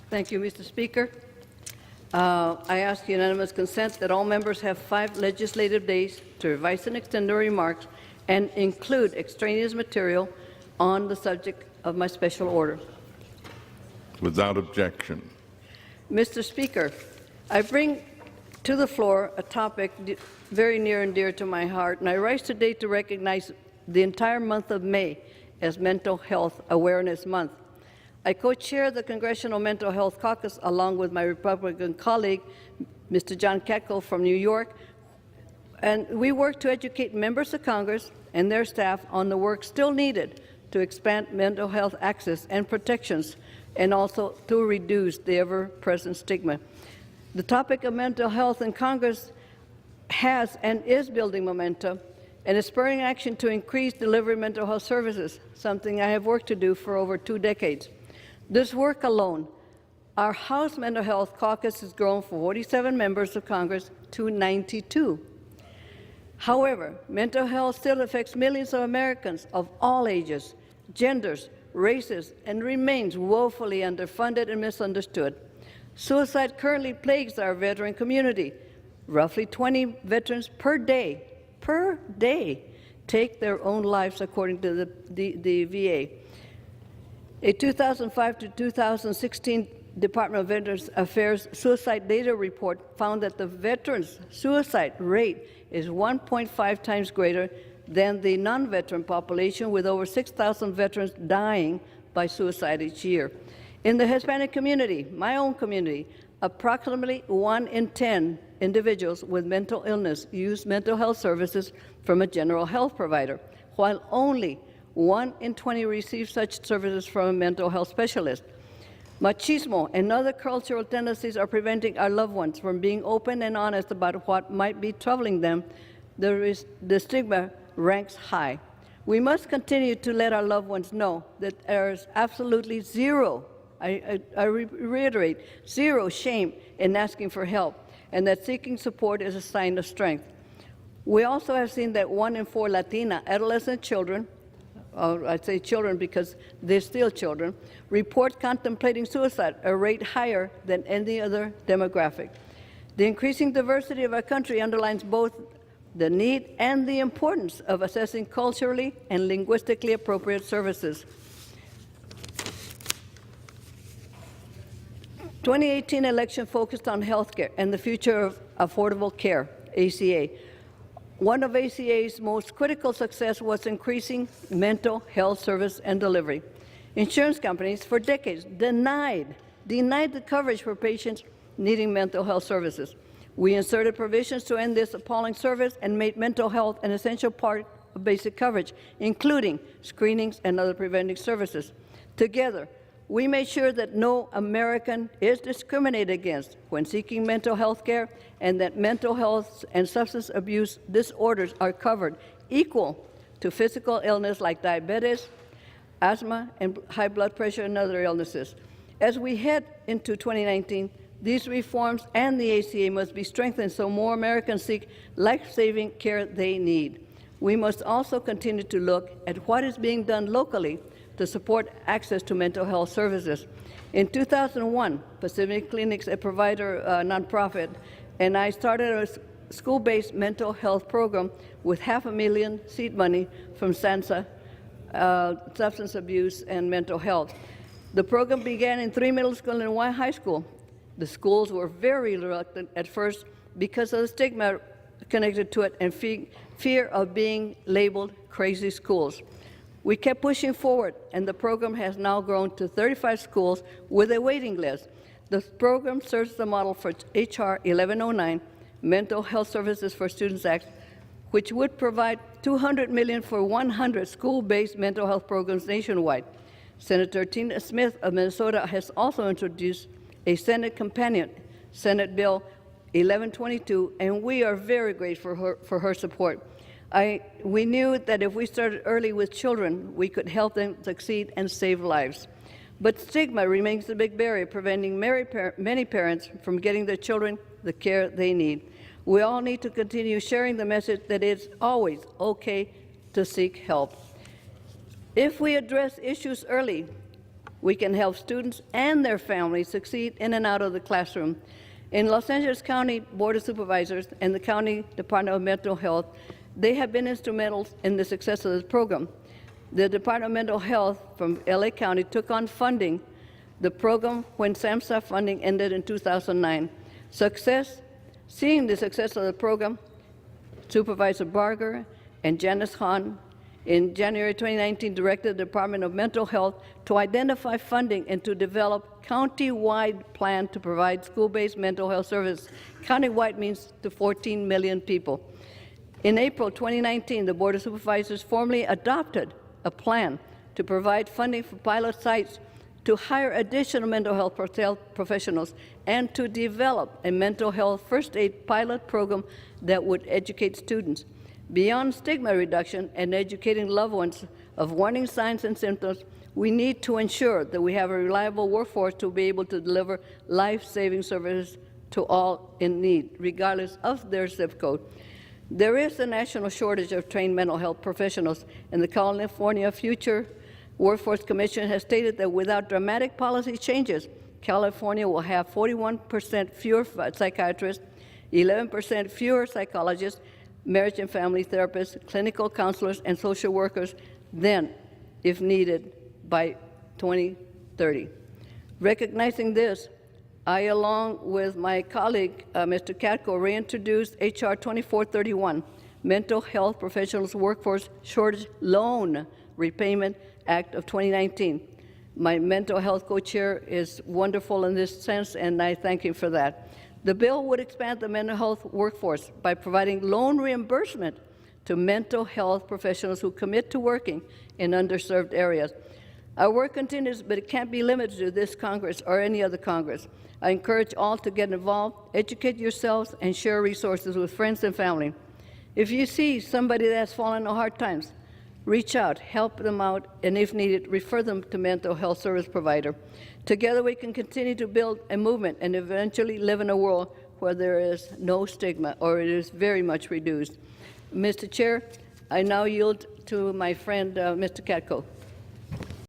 Thank you, Mr. Speaker. I ask unanimous consent that all members have 5 legislative days to revise and extend their remarks and include extraneous material on the subject of my special order. Without objection. Mr. Speaker, I bring to the floor a topic very near and dear to my heart, and I rise today to recognize the entire month of May as Mental Health Awareness Month. I co-chair the Congressional Mental Health Caucus along with my Republican colleague, Mr. John Keckel from New York, and we work to educate members of Congress and their staff on the work still needed to expand mental health access and protections, and also to reduce the ever-present stigma. The topic of mental health in Congress has and is building momentum and is spurring action to increase delivery of mental health services, something I have worked to do for over 2 decades. This work alone, our House Mental Health Caucus has grown from 47 members of Congress to 92. However, mental health still affects millions of Americans of all ages, genders, races, and remains woefully underfunded and misunderstood. Suicide currently plagues our veteran community. Roughly 20 veterans per day, take their own lives, according to the VA. A 2005 to 2016 Department of Veterans Affairs suicide data report found that the veterans' suicide rate is 1.5 times greater than the non-veteran population, with over 6,000 veterans dying by suicide each year. In the Hispanic community, my own community, approximately 1 in 10 individuals with mental illness use mental health services from a general health provider, while only 1 in 20 receive such services from a mental health specialist. Machismo and other cultural tendencies are preventing our loved ones from being open and honest about what might be troubling them. The stigma ranks high. We must continue to let our loved ones know that there is absolutely zero, I reiterate, zero shame in asking for help, and that seeking support is a sign of strength. We also have seen that 1 in 4 Latina adolescent children, I'd say children because they're still children, report contemplating suicide, a rate higher than any other demographic. The increasing diversity of our country underlines both the need and the importance of assessing culturally and linguistically appropriate services. 2018 election focused on healthcare and the future of affordable care, ACA. One of ACA's most critical success was increasing mental health service and delivery. Insurance companies for decades denied the coverage for patients needing mental health services. We inserted provisions to end this appalling service and made mental health an essential part of basic coverage, including screenings and other preventive services. Together, we made sure that no American is discriminated against when seeking mental health care, and that mental health and substance abuse disorders are covered equal to physical illness like diabetes, asthma, and high blood pressure and other illnesses. As we head into 2019, these reforms and the ACA must be strengthened so more Americans seek life-saving care they need. We must also continue to look at what is being done locally to support access to mental health services. In 2001, Pacific Clinics, a provider nonprofit, and I started a school-based mental health program with $500,000 seed money from SANSA, substance abuse and mental health. The program began in 3 middle schools and 1 high school. The schools were very reluctant at first because of the stigma connected to it and fear of being labeled crazy schools. We kept pushing forward, and the program has now grown to 35 schools with a waiting list. The program serves the model for H.R. 1109, Mental Health Services for Students Act, which would provide $200 million for 100 school-based mental health programs nationwide. Senator Tina Smith of Minnesota has also introduced a Senate companion, Senate Bill 1122, and we are very grateful for her support. We knew that if we started early with children, we could help them succeed and save lives. But stigma remains the big barrier, preventing many parents from getting their children the care they need. We all need to continue sharing the message that it's always okay to seek help. If we address issues early, we can help students and their families succeed in and out of the classroom. In Los Angeles County Board of Supervisors and the County Department of Mental Health, they have been instrumental in the success of this program. The Department of Mental Health from LA County took on funding the program when SAMHSA funding ended in 2009. Seeing the success of the program, Supervisor Barger and Janice Hahn in January 2019 directed the Department of Mental Health to identify funding and to develop county-wide plan to provide school-based mental health service. County-wide means to 14 million people. In April 2019, the Board of Supervisors formally adopted a plan to provide funding for pilot sites to hire additional mental health professionals and to develop a mental health first aid pilot program that would educate students. Beyond stigma reduction and educating loved ones of warning signs and symptoms, we need to ensure that we have a reliable workforce to be able to deliver life-saving services to all in need, regardless of their zip code. There is a national shortage of trained mental health professionals, and the California Future Workforce Commission has stated that without dramatic policy changes, California will have 41% fewer psychiatrists, 11% fewer psychologists, marriage and family therapists, clinical counselors, and social workers than if needed by 2030. Recognizing this, I, along with my colleague, Mr. Katko, reintroduced H.R. 2431, Mental Health Professionals Workforce Shortage Loan Repayment Act of 2019. My mental health co-chair is wonderful in this sense, and I thank him for that. The bill would expand the mental health workforce by providing loan reimbursement to mental health professionals who commit to working in underserved areas. Our work continues, but it can't be limited to this Congress or any other Congress. I encourage all to get involved, educate yourselves, and share resources with friends and family. If you see somebody that's fallen on hard times, reach out, help them out, and if needed, refer them to mental health service provider. Together we can continue to build a movement and eventually live in a world where there is no stigma or it is very much reduced. Mr. Chair, I now yield to my friend, Mr. Katko.